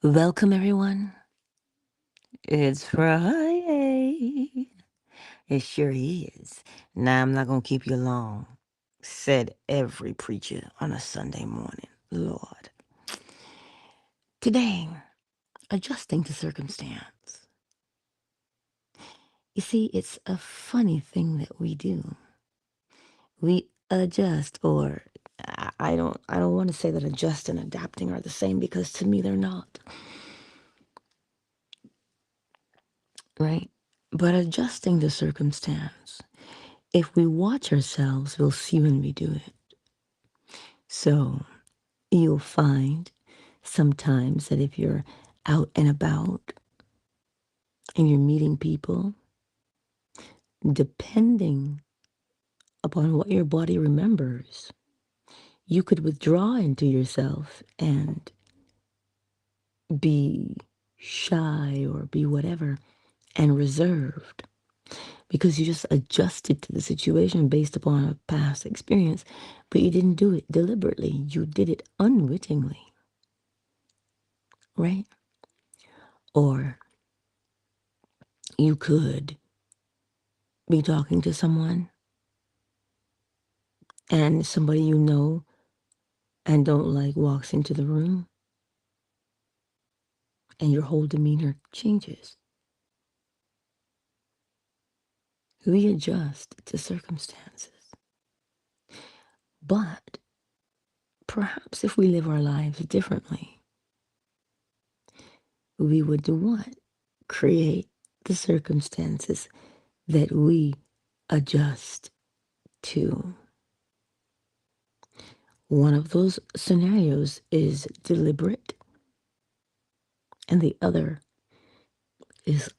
Welcome, everyone. It's Friday. It sure is. Now, I'm not going to keep you long. Said every preacher on a Sunday morning. Lord. Today, adjusting to circumstance. You see, it's a funny thing that we do. We adjust, or I don't want to say that adjust and adapting are the same, because to me they're not. Right? But adjusting to circumstance, if we watch ourselves, we'll see when we do it. So you'll find sometimes that if you're out and about and you're meeting people, depending upon what your body remembers, you could withdraw into yourself and be shy or be whatever and reserved, because you just adjusted to the situation based upon a past experience, but you didn't do it deliberately. You did it unwittingly, right? Or you could be talking to someone and somebody you know and don't like walks into the room and your whole demeanor changes. We adjust to circumstances. But perhaps if we live our lives differently, we would do what? Create the circumstances that we adjust to. One of those scenarios is deliberate, and the other is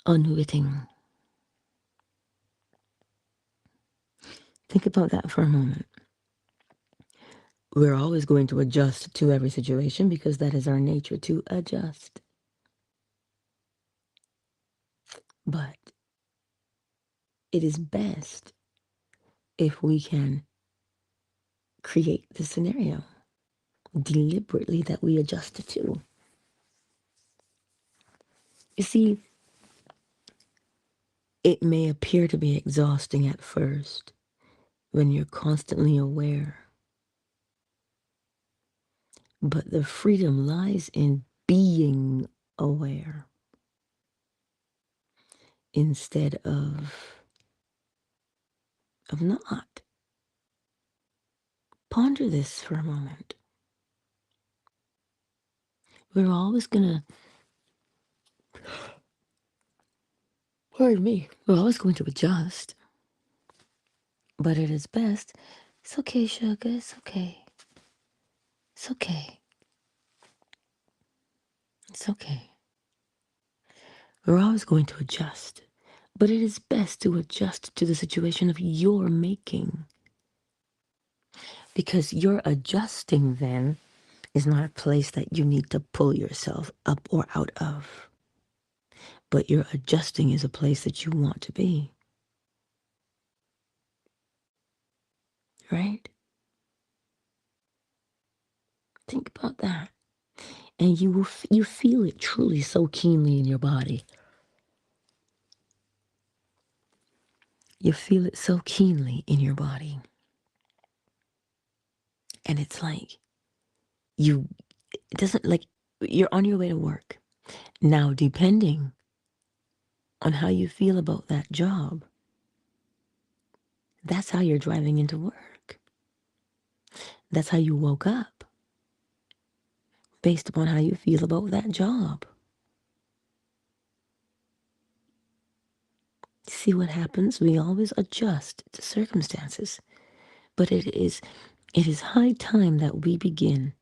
unwitting. Think about that for a moment. We're always going to adjust to every situation because that is our nature, to adjust. But it is best if we can create the scenario deliberately that we adjust it to. You see, it may appear to be exhausting at first when you're constantly aware, but the freedom lies in being aware instead of not. Ponder this for a moment. We're always gonna, pardon me, we're always going to adjust, but it is best. It's okay, sugar, it's okay. It's okay. It's okay. We're always going to adjust, but it is best to adjust to the situation of your making, because your adjusting then is not a place that you need to pull yourself up or out of, but your adjusting is a place that you want to be, right? Think about that. And you feel it truly so keenly in your body. You feel it so keenly in your body. And it's like it doesn't, like, you're on your way to work. Now, depending on how you feel about that job, that's how you're driving into work. That's how you woke up, based upon how you feel about that job. See what happens? We always adjust to circumstances. But it is high time that we begin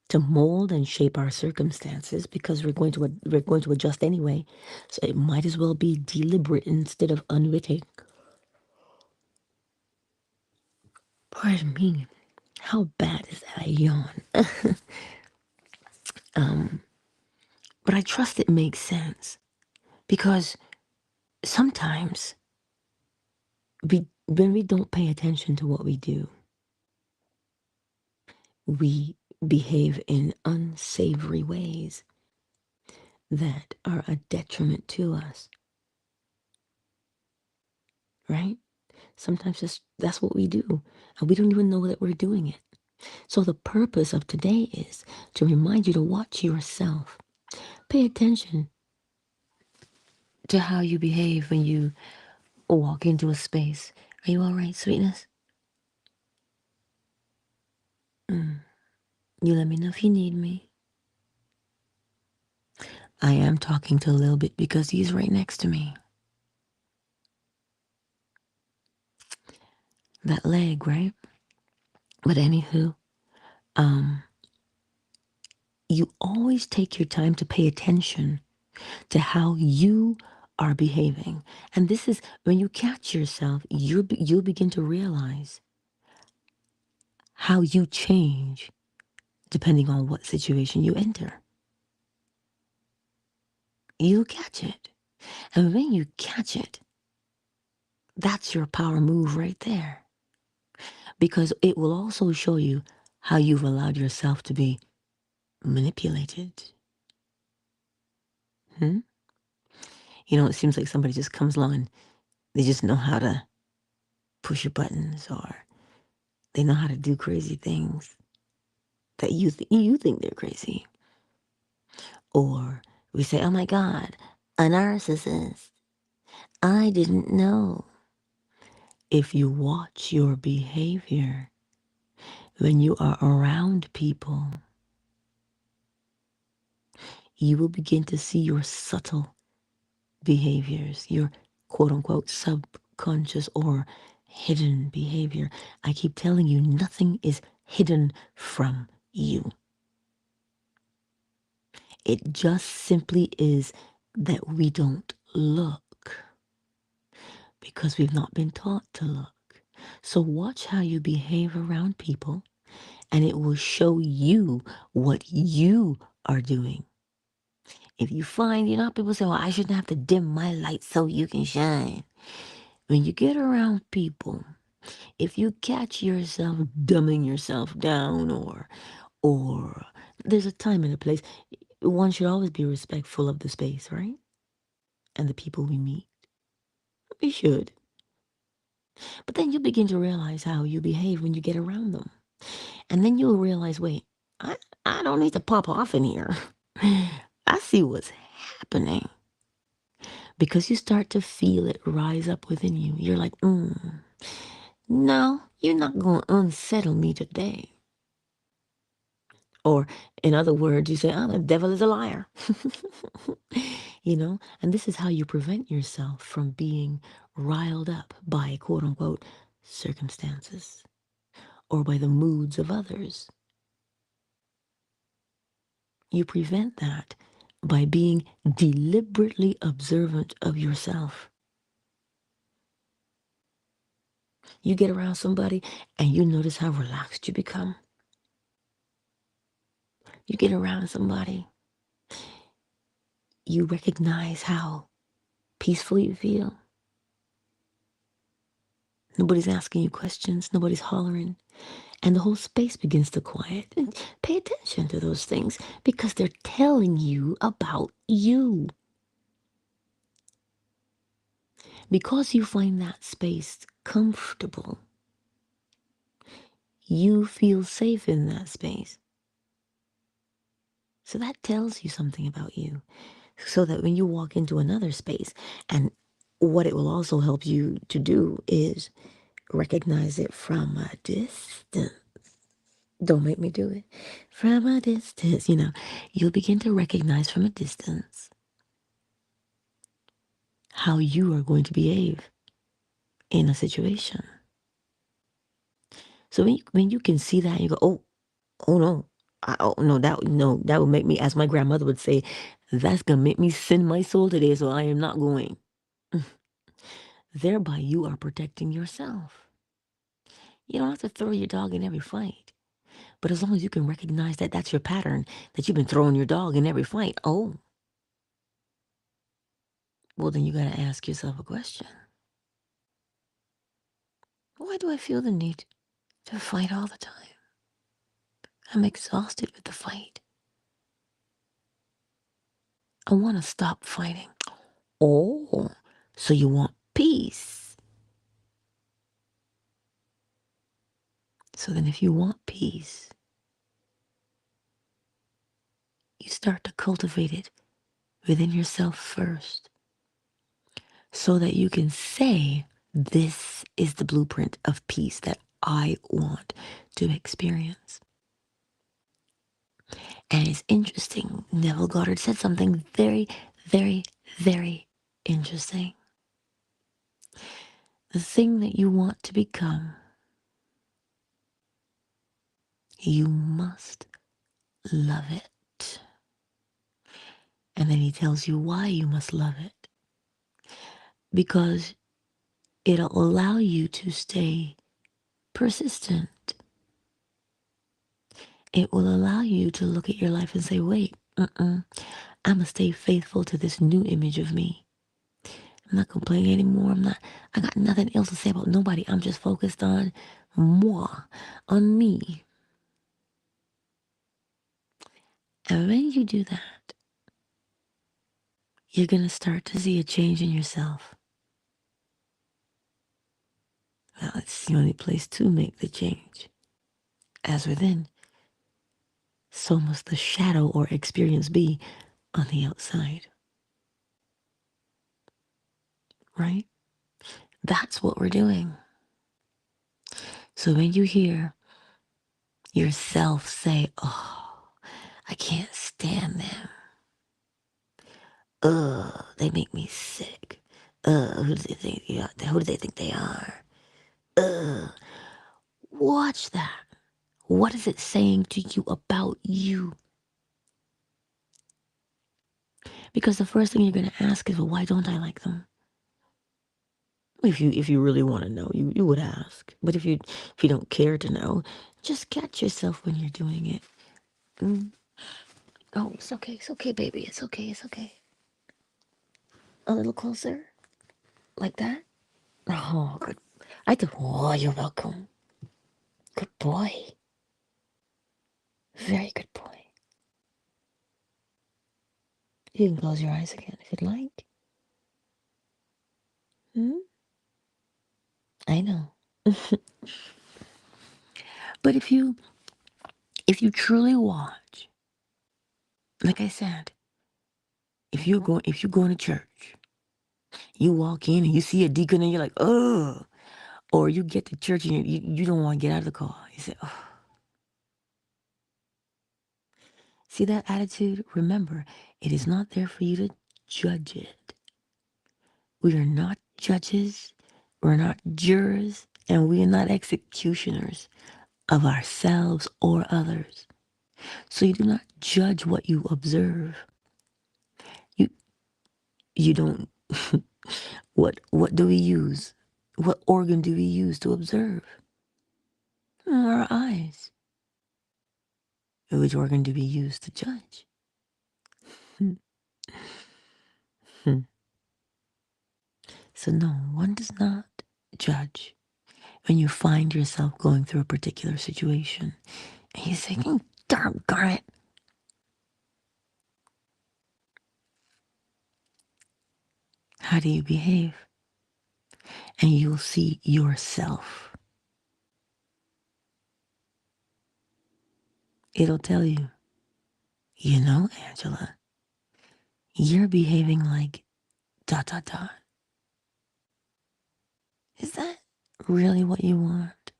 to mold and shape our circumstances, because we're going to adjust anyway. So it might as well be deliberate instead of unwitting. Pardon me. How bad is that? I yawn. But I trust it makes sense, because sometimes when we don't pay attention to what we do, we behave in unsavory ways that are a detriment to us, right? Sometimes that's what we do, and we don't even know that we're doing it. So the purpose of today is to remind you to watch yourself. Pay attention to how you behave when you walk into a space. Are you all right, sweetness? You let me know if you need me. I am talking to a little bit because he's right next to me. That leg, right? But anywho, um, you always take your time to pay attention to how you are behaving. And this is when you catch yourself, you'll begin to realize how you change depending on what situation you enter. You'll catch it. And when you catch it, that's your power move right there. Because it will also show you how you've allowed yourself to be manipulated. Hmm? You know, it seems like somebody just comes along and they just know how to push your buttons, or they know how to do crazy things that you think they're crazy. Or we say, oh my God, a narcissist. I didn't know. If you watch your behavior when you are around people, you will begin to see your subtle behaviors, your quote unquote subconscious or hidden behavior. I keep telling you, nothing is hidden from you. It just simply is that we don't look because we've not been taught to look. So watch how you behave around people, and it will show you what you are doing. If you find, people say, well, I shouldn't have to dim my light so you can shine. When you get around people, if you catch yourself dumbing yourself down, or there's a time and a place, one should always be respectful of the space, right? And the people we meet. We should. But then you begin to realize how you behave when you get around them. And then you'll realize, wait, I don't need to pop off in here. I see what's happening. Because you start to feel it rise up within you. You're like, no, you're not going to unsettle me today. Or in other words, you say, oh, the devil is a liar. And this is how you prevent yourself from being riled up by quote unquote circumstances or by the moods of others. You prevent that by being deliberately observant of yourself. You get around somebody and you notice how relaxed you become. You get around somebody, you recognize how peaceful you feel. Nobody's asking you questions, nobody's hollering, and the whole space begins to quiet. And pay attention to those things because they're telling you about you. Because you find that space comfortable, you feel safe in that space. So that tells you something about you. So that when you walk into another space, and what it will also help you to do is recognize it from a distance. Don't make me do it. From a distance, you'll begin to recognize from a distance how you are going to behave in a situation. So when you can see that, you go, oh no, that would make me, as my grandmother would say, that's gonna make me sin my soul today, so I am not going. Thereby, you are protecting yourself. You don't have to throw your dog in every fight. But as long as you can recognize that that's your pattern, that you've been throwing your dog in every fight, well, then you got to ask yourself a question. Why do I feel the need to fight all the time? I'm exhausted with the fight. I want to stop fighting. Oh, so you want peace. So then if you want peace, you start to cultivate it within yourself first so that you can say, this is the blueprint of peace that I want to experience. And it's interesting, Neville Goddard said something very, very, very interesting. The thing that you want to become, you must love it. And then he tells you why you must love it. Because it'll allow you to stay persistent. It will allow you to look at your life and say, wait, I'm going to stay faithful to this new image of me. I'm not complaining anymore. I got nothing else to say about nobody. I'm just focused on moi, on me. And when you do that, you're going to start to see a change in yourself. Well, it's the only place to make the change. As within, so must the shadow or experience be on the outside. Right? That's what we're doing. So when you hear yourself say, oh, I can't stand them. Ugh, they make me sick. Who do they think they are? Who do they think they are? Ugh. Watch that. What is it saying to you about you? Because the first thing you're going to ask is, well, why don't I like them? If you really want to know, you would ask. But if you don't care to know, just catch yourself when you're doing it. Oh, it's okay, baby. It's okay. A little closer, like that. Oh, good. Oh, you're welcome. Good boy. Very good boy. You can close your eyes again if you'd like. I know. But if you truly watch, like I said, if you go to church, you walk in and you see a deacon and you're like, oh, or you get to church and you don't want to get out of the car. You say, oh. See that attitude? Remember, it is not there for you to judge it. We are not judges, we're not jurors, and we are not executioners of ourselves or others. So you do not judge what you observe. You you don't what do we use? What organ do we use to observe? Our eyes. Which organ do we use to judge? So no, one does not judge. When you find yourself going through a particular situation and you say, darn it. How do you behave? And you'll see yourself. It'll tell you, Angela, you're behaving like ... Is that really what you want?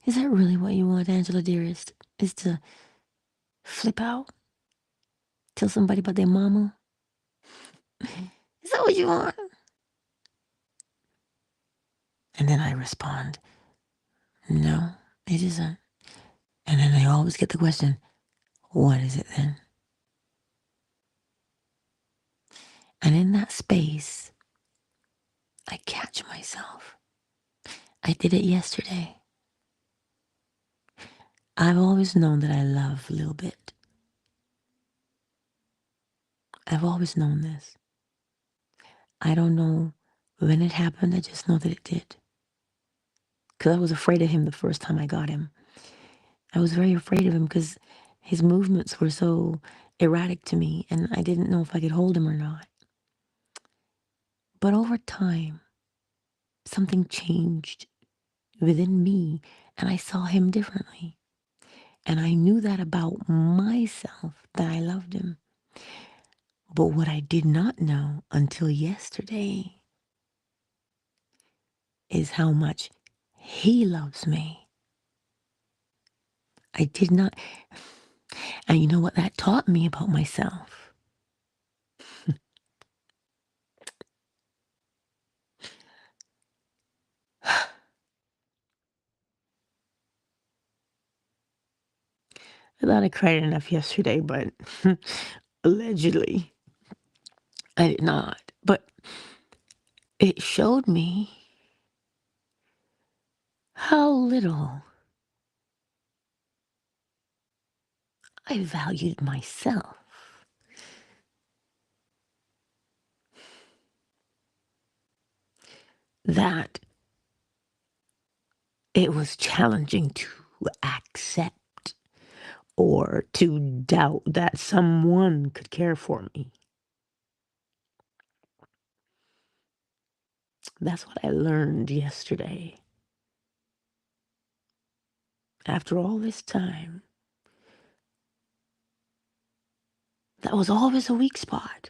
Is that really what you want, Angela dearest? Is to flip out? Tell somebody about their mama? Is that what you want? And then I respond, no, it isn't. And then I always get the question, what is it then? And in that space, I catch myself. I did it yesterday. I've always known that I love a little bit. I've always known this. I don't know when it happened, I just know that it did. because I was afraid of him the first time I got him. I was very afraid of him because his movements were so erratic to me, and I didn't know if I could hold him or not. But over time, something changed within me, and I saw him differently. And I knew that about myself, that I loved him. But what I did not know until yesterday is how much he loves me. I did not, and you know what that taught me about myself? I thought I cried enough yesterday, but allegedly I did not. But it showed me how little I valued myself. That it was challenging to accept or to doubt that someone could care for me. That's what I learned yesterday. After all this time, that was always a weak spot.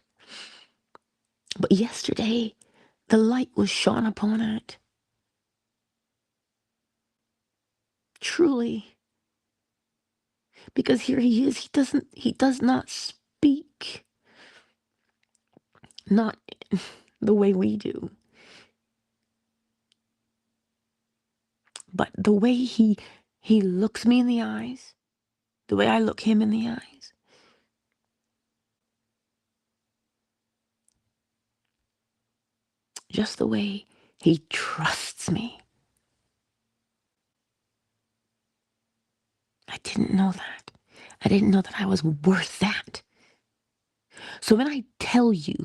But yesterday, the light was shone upon it. Truly. Because here he is, he does not speak, not the way we do, but the way he looks me in the eyes, the way I look him in the eyes. Just the way he trusts me. I didn't know that. I didn't know that I was worth that. So when I tell you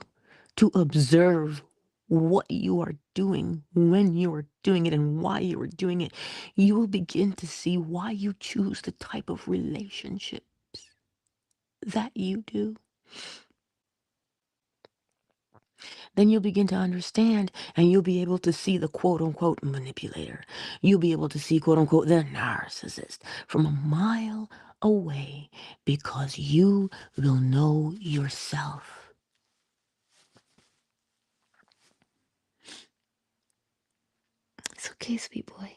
to observe what you are doing, when you are doing it, and why you are doing it, you will begin to see why you choose the type of relationships that you do. Then you'll begin to understand, and you'll be able to see the quote unquote manipulator. You'll be able to see quote unquote the narcissist from a mile away, because you will know yourself. It's okay, sweet boy.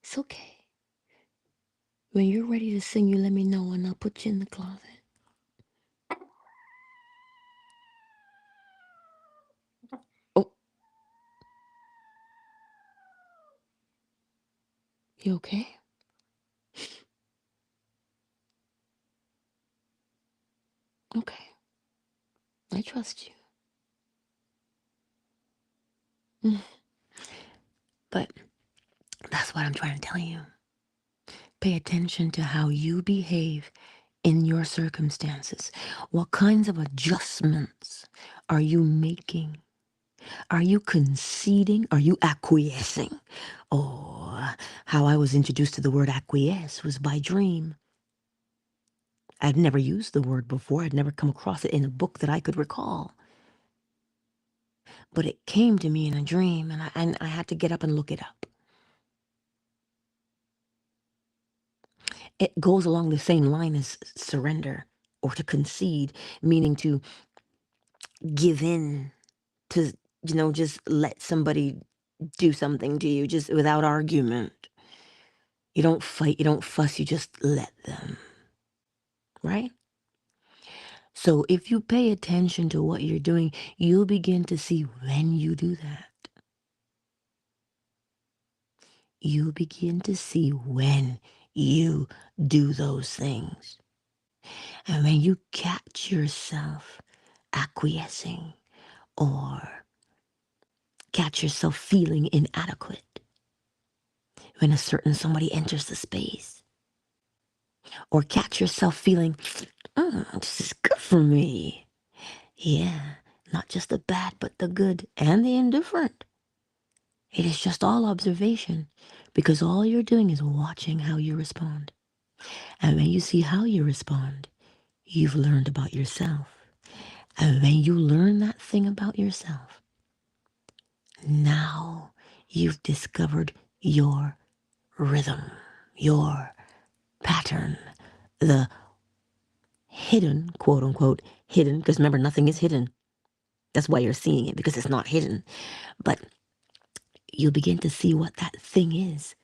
It's okay. When you're ready to sing, you let me know, and I'll put you in the closet. Oh, you okay? Okay. I trust you. But that's what I'm trying to tell you. Pay attention to how you behave in your circumstances. What kinds of adjustments are you making? Are you conceding? Are you acquiescing? Oh, how I was introduced to the word acquiesce was by dream. I'd never used the word before. I'd never come across it in a book that I could recall. But it came to me in a dream, and I had to get up and look it up. It goes along the same line as surrender or to concede, meaning to give in, to, just let somebody do something to you just without argument. You don't fight, you don't fuss, you just let them, right? So if you pay attention to what you're doing, you'll begin to see when you do that. You'll begin to see when you do those things. And when you catch yourself acquiescing or catch yourself feeling inadequate when a certain somebody enters the space, or catch yourself feeling, this is good for me. Yeah, not just the bad, but the good and the indifferent. It is just all observation. because all you're doing is watching how you respond. And when you see how you respond, you've learned about yourself. And when you learn that thing about yourself, now you've discovered your rhythm, your pattern, the hidden, quote unquote, hidden, because remember, nothing is hidden. That's why you're seeing it, because it's not hidden. But you begin to see what that thing is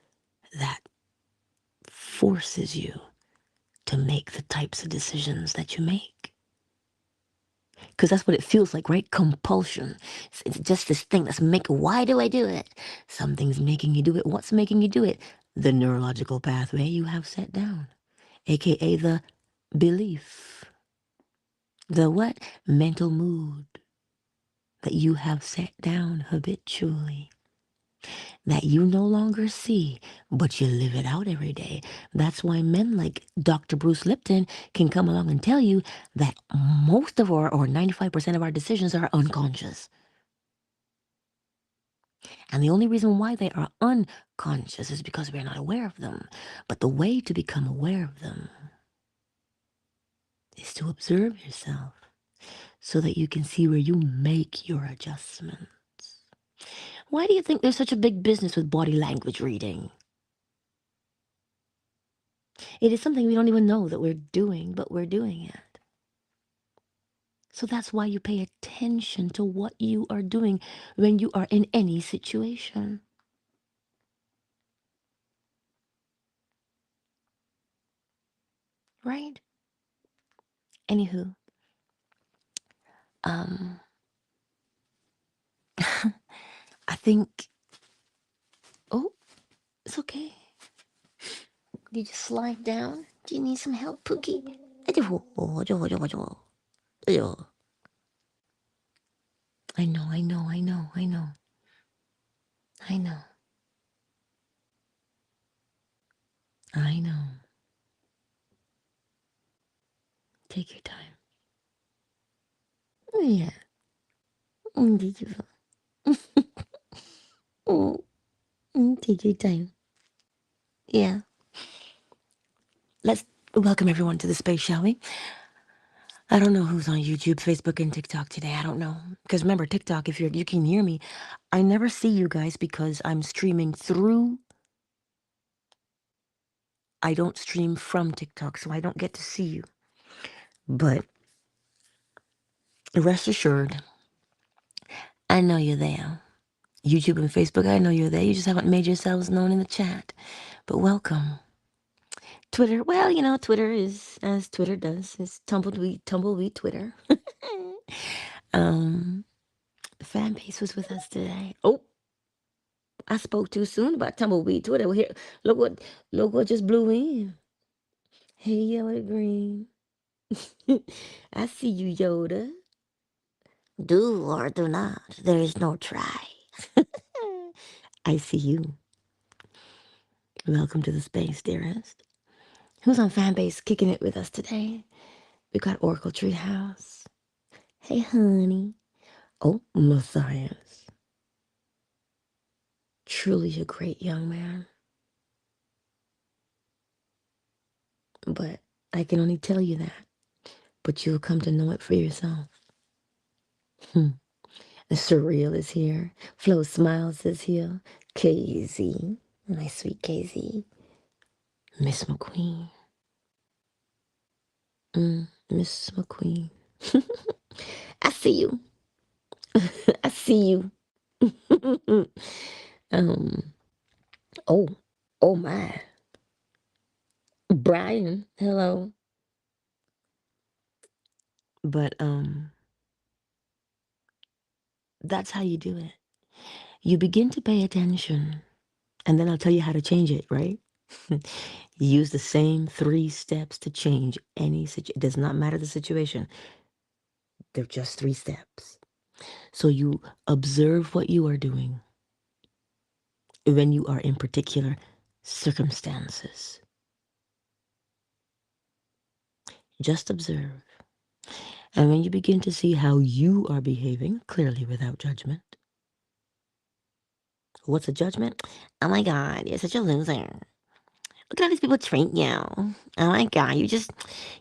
that forces you to make the types of decisions that you make. Because that's what it feels like, right? Compulsion. It's just this thing that's making, why do I do it? Something's making you do it. What's making you do it? The neurological pathway you have set down, aka the belief, the what? Mental mood that you have set down habitually, that you no longer see, but you live it out every day. That's why men like Dr. Bruce Lipton can come along and tell you that most of our, or 95% of our decisions are unconscious. And the only reason why they are unconscious is because we're not aware of them. But the way to become aware of them is to observe yourself so that you can see where you make your adjustments. Why do you think there's such a big business with body language reading? It is something we don't even know that we're doing, but we're doing it. So that's why you pay attention to what you are doing when you are in any situation. Right? Anywho, um, I think, oh, it's okay. Did you slide down? Do you need some help, Pookie? I know, I know, I know, I know. I know. I know. Take your time. Yeah. Did you? Oh, take your time. Yeah. Let's welcome everyone to the space, shall we? I don't know who's on YouTube, Facebook, and TikTok today. I don't know. Because remember, TikTok, if you can hear me, I never see you guys because I'm streaming through. I don't stream from TikTok, so I don't get to see you. But rest assured, I know you're there. YouTube and Facebook, I know you're there. You just haven't made yourselves known in the chat. But welcome. Twitter, well, you know, Twitter is, as Twitter does, is tumbleweed Twitter. um, Fan base was with us today. Oh, I spoke too soon about tumbleweed Twitter. Well, here, look what just blew in. Hey, yellow green. I see you, Yoda. Do or do not. There is no try. I see you. Welcome to the space, dearest. Who's on Fanbase kicking it with us today? We got Oracle Treehouse. Hey, honey. Oh, Matthias. Truly a great young man. But I can only tell you that. But you'll come to know it for yourself. The surreal is here. Flo Smiles is here. KZ. My sweet KZ. Miss McQueen. Miss McQueen. I see you. I see you. um. Oh. Oh my. Brian. Hello. But that's how you do it. You begin to pay attention, and then I'll tell you how to change it, right? Use the same 3 steps to change any situation. It does not matter the situation. They're just 3 steps. So you observe what you are doing when you are in particular circumstances. Just observe. And when you begin to see how you are behaving, clearly without judgment, What's a judgment? Oh my God, you're such a loser. Look at how these people treat you. Oh my God, you don't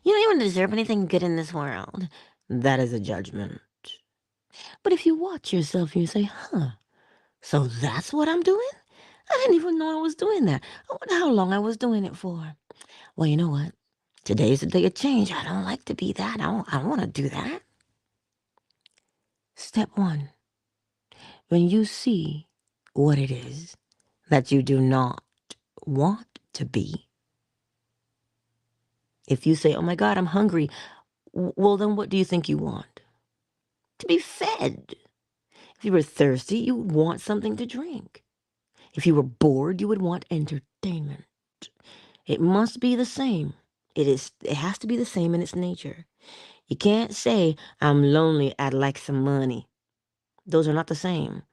even deserve anything good in this world. That is a judgment. But if you watch yourself, you say, huh, so that's what I'm doing? I didn't even know I was doing that. I wonder how long I was doing it for. Well, you know what? Today's the day of change. I don't like to be that. I don't want to do that. Step one, when you see what it is that you do not want to be, if you say, oh my God, I'm hungry, well, then what do you think you want? To be fed. If you were thirsty, you would want something to drink. If you were bored, you would want entertainment. It must be the same. It has to be the same in its nature. You can't say, I'm lonely, I'd like some money. Those are not the same.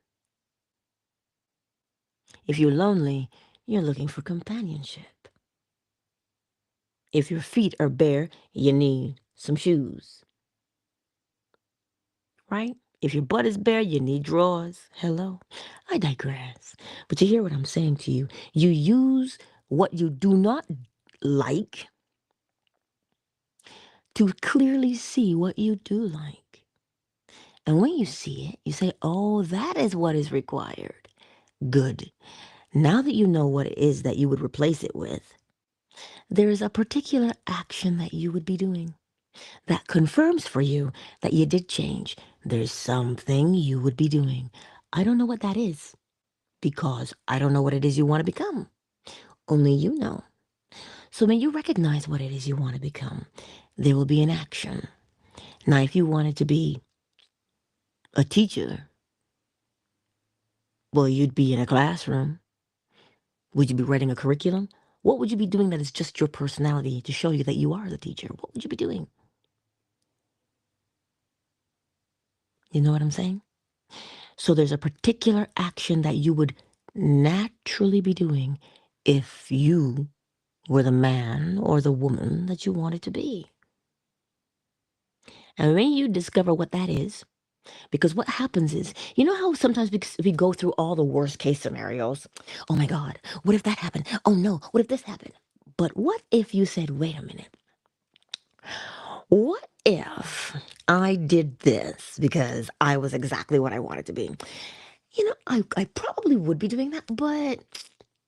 If you're lonely, you're looking for companionship. If your feet are bare, you need some shoes, right? If your butt is bare, you need drawers. Hello? I digress. But you hear what I'm saying to you. You use what you do not like to clearly see what you do like. And when you see it, you say, oh, that is what is required. Good. Now that you know what it is that you would replace it with, there is a particular action that you would be doing that confirms for you that you did change. There's something you would be doing. I don't know what that is because I don't know what it is you want to become. Only you know. So when you recognize what it is you want to become, there will be an action. Now, if you wanted to be a teacher, well, you'd be in a classroom. Would you be writing a curriculum? What would you be doing that is just your personality to show you that you are the teacher? What would you be doing? You know what I'm saying? So there's a particular action that you would naturally be doing if you were the man or the woman that you wanted to be. And when you discover what that is, because what happens is, you know how sometimes we go through all the worst case scenarios? Oh my God, what if that happened? Oh no, what if this happened? But what if you said, wait a minute, what if I did this because I was exactly what I wanted to be? I probably would be doing that, but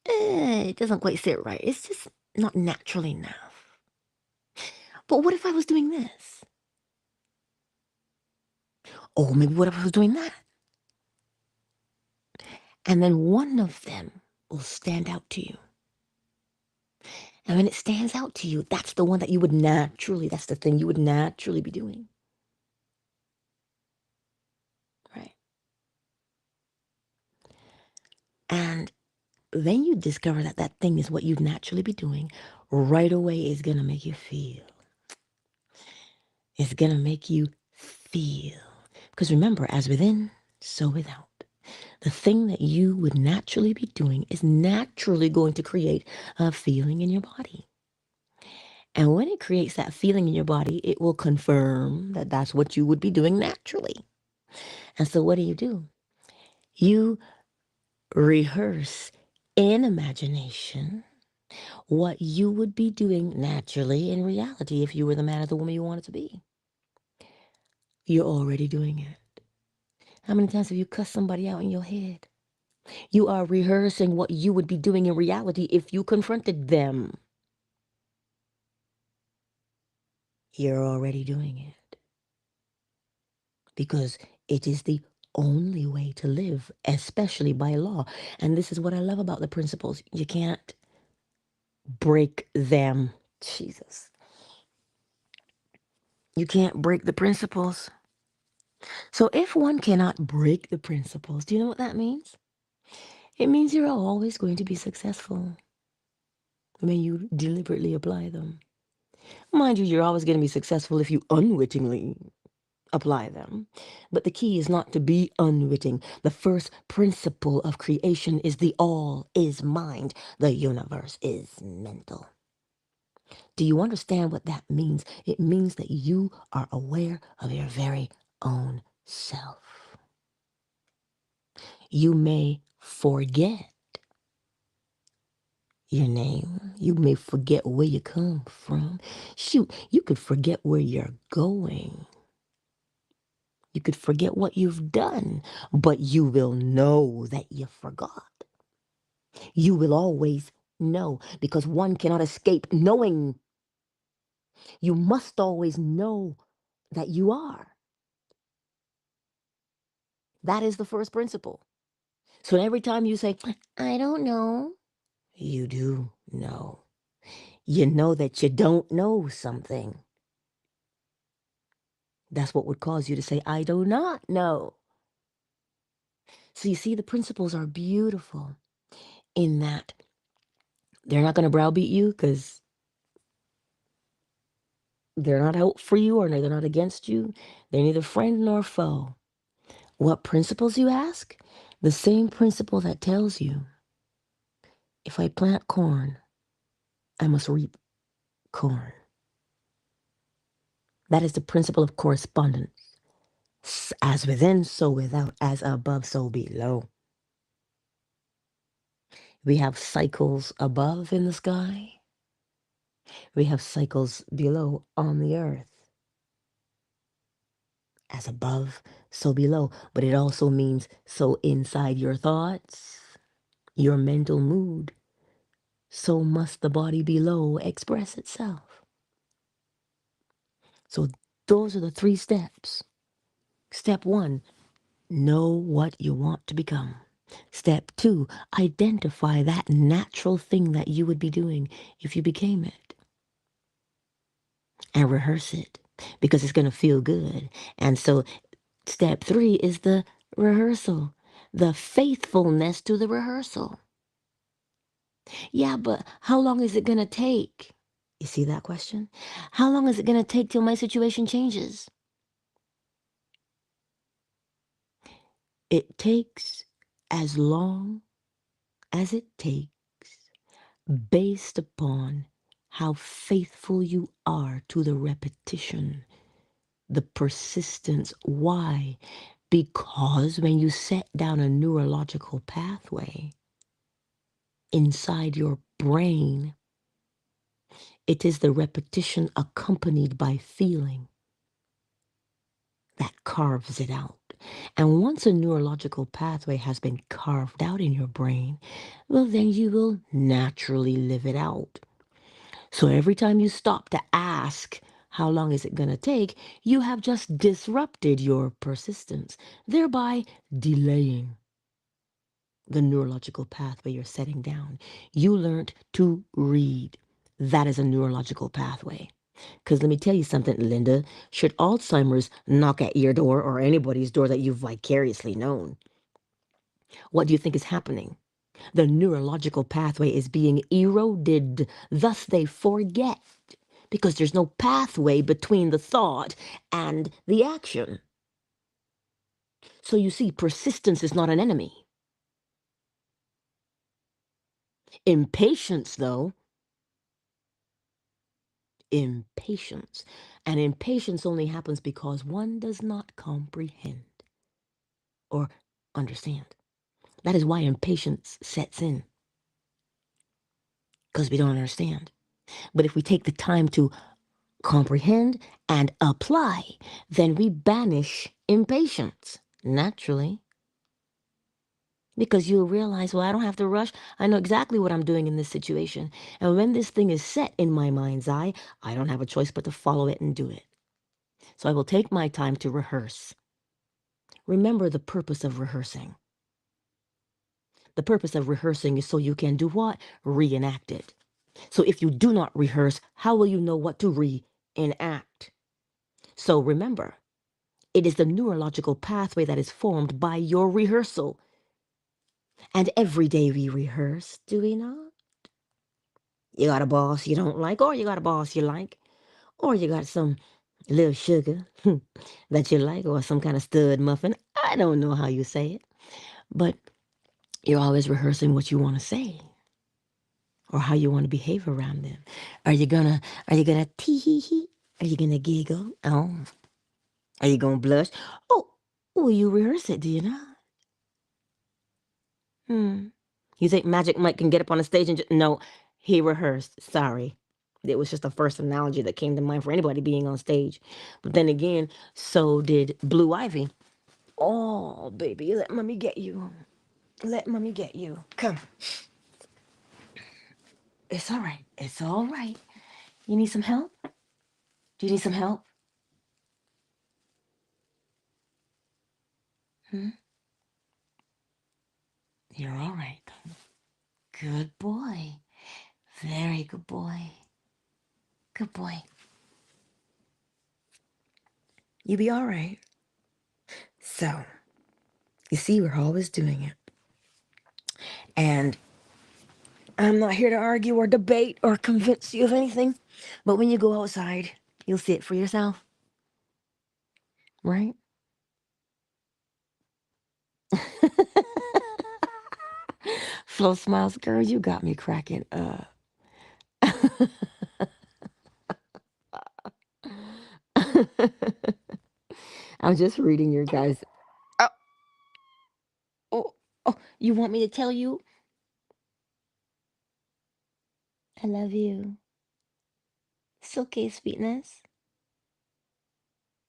it doesn't quite sit right. It's just not natural enough. But what if I was doing this? Or maybe what if I was doing that? And then one of them will stand out to you. And when it stands out to you, that's the one that you would naturally, that's the thing you would naturally be doing. Right. And then you discover that that thing is what you'd naturally be doing, right away is going to make you feel. It's going to make you feel. Because remember, as within, so without. The thing that you would naturally be doing is naturally going to create a feeling in your body. And when it creates that feeling in your body, it will confirm that that's what you would be doing naturally. And so what do? You rehearse in imagination what you would be doing naturally in reality if you were the man or the woman you wanted to be. You're already doing it. How many times have you cussed somebody out in your head? You are rehearsing what you would be doing in reality if you confronted them. You're already doing it because it is the only way to live, especially by law. And this is what I love about the principles. You can't break them. Jesus. You can't break the principles. So if one cannot break the principles, do you know what that means? It means you're always going to be successful when you deliberately apply them. Mind you, you're always going to be successful if you unwittingly apply them. But the key is not to be unwitting. The first principle of creation is the all is mind. The universe is mental. Do you understand what that means? It means that you are aware of your very own self. You may forget your name. You may forget where you come from. Shoot, you could forget where you're going. You could forget what you've done, but you will know that you forgot. You will always know because one cannot escape knowing. You must always know that you are. That is the first principle. So every time you say, I don't know, you do know. You know that you don't know something. That's what would cause you to say, I do not know. So you see, the principles are beautiful in that they're not going to browbeat you because they're not out for you or they're not against you. They're neither friend nor foe. What principles, you ask? The same principle that tells you if I plant corn, I must reap corn. That is the principle of correspondence. As within, so without, as above, so below. We have cycles above in the sky. We have cycles below on the earth. As above, so below. But it also means so inside your thoughts, your mental mood, so must the body below express itself. So those are the 3 steps. Step 1, know what you want to become. Step 2, identify that natural thing that you would be doing if you became it. And rehearse it because it's going to feel good. And so step 3 is the rehearsal, the faithfulness to the rehearsal. Yeah, but how long is it going to take? You see that question? How long is it going to take till my situation changes? It takes as long as it takes based upon how faithful you are to the repetition, the persistence. Why? Because when you set down a neurological pathway inside your brain, it is the repetition accompanied by feeling that carves it out. And once a neurological pathway has been carved out in your brain, well, then you will naturally live it out. So every time you stop to ask, how long is it going to take? You have just disrupted your persistence, thereby delaying the neurological pathway you're setting down. You learned to read. That is a neurological pathway. Because let me tell you something, Linda. Should Alzheimer's knock at your door or anybody's door that you've vicariously known, what do you think is happening? The neurological pathway is being eroded. Thus, they forget because there's no pathway between the thought and the action. So you see, persistence is not an enemy. Impatience, though, impatience. And impatience only happens because one does not comprehend or understand. That is why impatience sets in, because we don't understand. But if we take the time to comprehend and apply, then we banish impatience naturally. Because you'll realize, well, I don't have to rush. I know exactly what I'm doing in this situation. And when this thing is set in my mind's eye, I don't have a choice but to follow it and do it. So I will take my time to rehearse. Remember the purpose of rehearsing. The purpose of rehearsing is so you can do what? Reenact it. So if you do not rehearse, how will you know what to reenact? So remember, it is the neurological pathway that is formed by your rehearsal. And every day we rehearse, do we not? You got a boss you don't like, or you got a boss you like, or you got some little sugar that you like, or some kind of stud muffin. I don't know how you say it, but you're always rehearsing what you want to say or how you want to behave around them. Are you gonna tee hee hee? Are you gonna giggle? Oh, are you gonna blush? Oh, you rehearse it, do you not? You think Magic Mike can get up on the stage and just, no, he rehearsed. Sorry. It was just the first analogy that came to mind for anybody being on stage. But then again, so did Blue Ivy. Oh, baby, let mommy get you. Let mommy get you. Come. It's all right. It's all right. You need some help? Do you need some help? You're all right. Good boy. Very good boy. Good boy. You be all right. So, you see, we're always doing it. And I'm not here to argue or debate or convince you of anything. But when you go outside, you'll see it for yourself. Right? Flo Smiles, girl, you got me cracking up. I'm just reading your guys. Oh, oh, oh, you want me to tell you? I love you. It's okay, sweetness.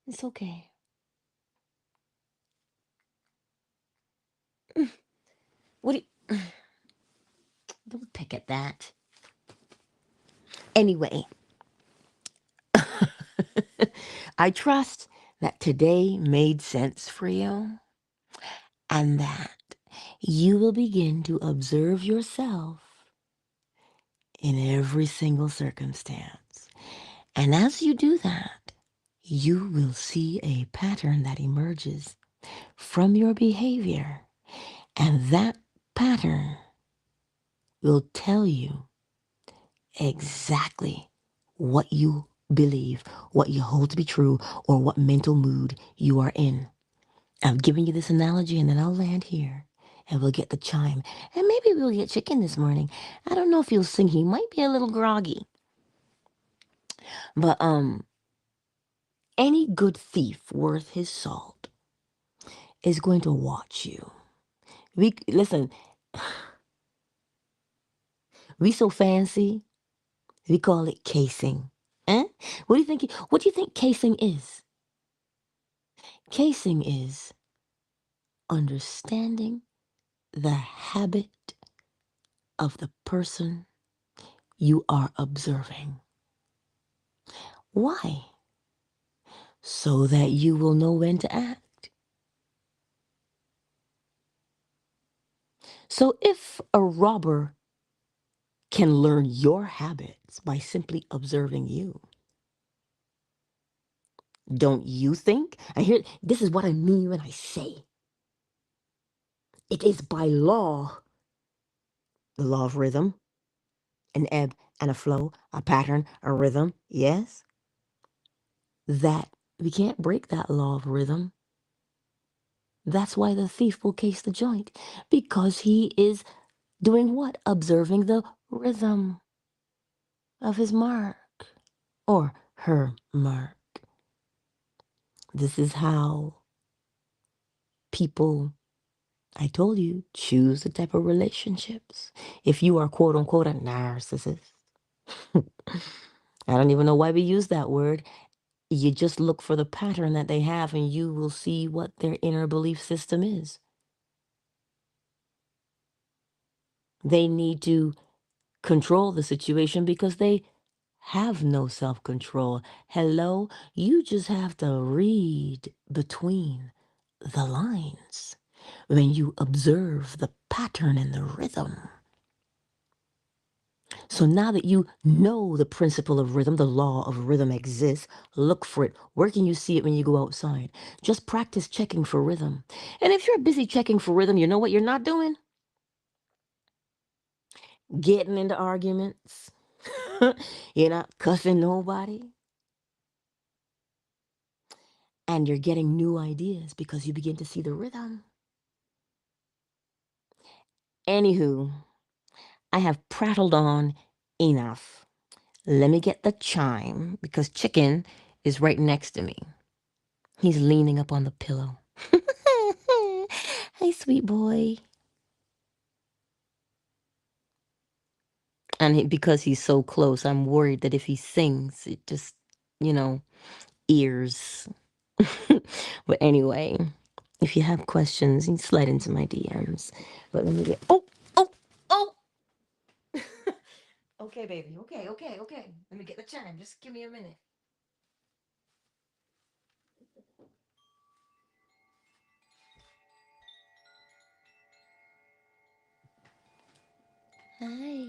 It's okay. What do you... Don't pick at that. Anyway, I trust that today made sense for you and that you will begin to observe yourself in every single circumstance. And as you do that, you will see a pattern that emerges from your behavior. And that pattern will tell you exactly what you believe, what you hold to be true, or what mental mood you are in. I'm giving you this analogy and then I'll land here and we'll get the chime. And maybe we'll get Chicken this morning. I don't know if he'll sing. He might be a little groggy. But any good thief worth his salt is going to watch you. We listen, we so fancy, we call it casing. Eh? What do you think casing is? Casing is understanding the habit of the person you are observing. Why? So that you will know when to act. So if a robber can learn your habits by simply observing you, don't you think? And here, this is what I mean when I say it is by law, the law of rhythm, an ebb and a flow, a pattern, a rhythm, yes, that we can't break that law of rhythm. That's why the thief will case the joint, because he is doing what? Observing the rhythm of his mark or her mark. This is how people, I told you, choose the type of relationships. If you are quote unquote a narcissist, I don't even know why we use that word. You just look for the pattern that they have and you will see what their inner belief system is. They need to control the situation because they have no self control. Hello, you just have to read between the lines when you observe the pattern and the rhythm. So now that you know the principle of rhythm, the law of rhythm exists, look for it. Where can you see it when you go outside? Just practice checking for rhythm. And if you're busy checking for rhythm, you know what you're not doing? Getting into arguments. You're not cussing nobody. And you're getting new ideas because you begin to see the rhythm. Anywho, I have prattled on enough. Let me get the chime because Chicken is right next to me. He's leaning up on the pillow. Hey, sweet boy. And because he's so close, I'm worried that if he sings, it just, you know, ears. But anyway, if you have questions, you can slide into my DMs. But let me get. Oh, oh, oh. Okay, baby. Okay, okay, okay. Let me get the chime. Just give me a minute. Hi.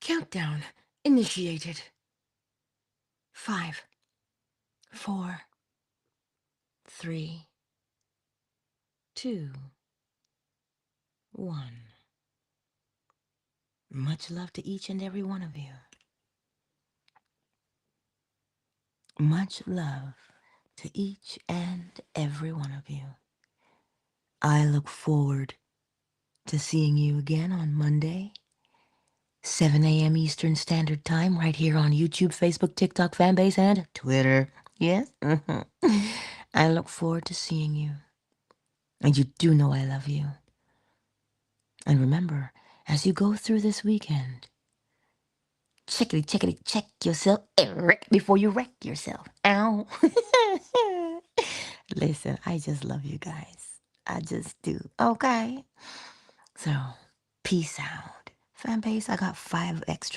Countdown initiated. 5, 4, 3, 2, 1. Much love to each and every one of you. Much love to each and every one of you. I look forward to seeing you again on Monday, 7 a.m. Eastern Standard Time, right here on YouTube, Facebook, TikTok, Fanbase, and Twitter. Yes? I look forward to seeing you. And you do know I love you. And remember, as you go through this weekend, check yourself before you wreck yourself. Ow. Listen, I just love you guys. I just do. Okay. So, peace out. Fan base, I got 5 extra